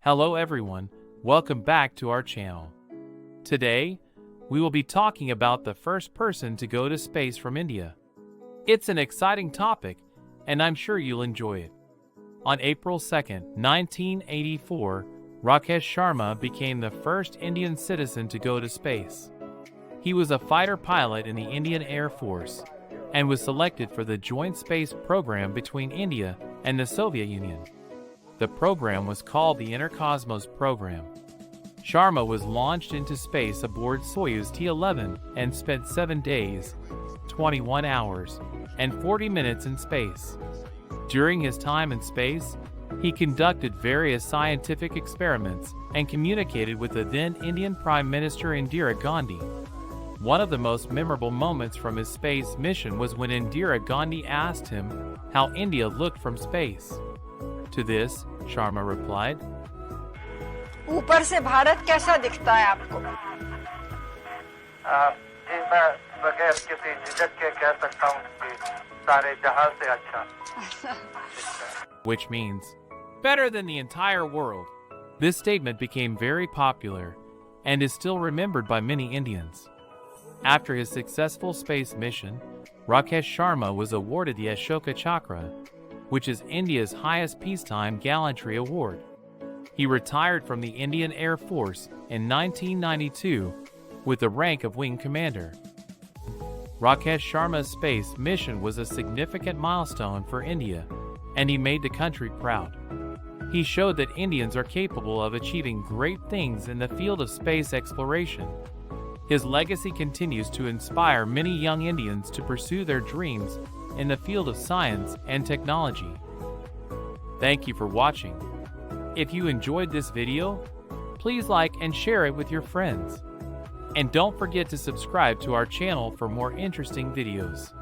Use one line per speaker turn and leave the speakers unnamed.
Hello everyone, welcome back to our channel. Today, we will be talking about the first person to go to space from India. It's an exciting topic, and I'm sure you'll enjoy it. On April 2, 1984, Rakesh Sharma became the first Indian citizen to go to space. He was a fighter pilot in the Indian Air Force and was selected for the joint space program between India and the Soviet Union. The program was called the Intercosmos program. Sharma was launched into space aboard Soyuz T-11 and spent 7 days, 21 hours, and 40 minutes in space. During his time in space, he conducted various scientific experiments and communicated with the then Indian Prime Minister Indira Gandhi. One of the most memorable moments from his space mission was when Indira Gandhi asked him how India looked from space. To this, Sharma replied,
ऊपर से भारत कैसा दिखता है आपको?
जी मैं बगैर किसी झिझक के कह सकता हूँ कि सारे जहां से अच्छा.
Which means, better than the entire world. This statement became very popular and is still remembered by many Indians. After his successful space mission, Rakesh Sharma was awarded the Ashoka Chakra, which is India's highest peacetime gallantry award. He retired from the Indian Air Force in 1992 with the rank of Wing Commander. Rakesh Sharma's space mission was a significant milestone for India, and he made the country proud. He showed that Indians are capable of achieving great things in the field of space exploration. His legacy continues to inspire many young Indians to pursue their dreams in the field of science and technology. Thank you for watching. If you enjoyed this video, please like and share it with your friends. And don't forget to subscribe to our channel for more interesting videos.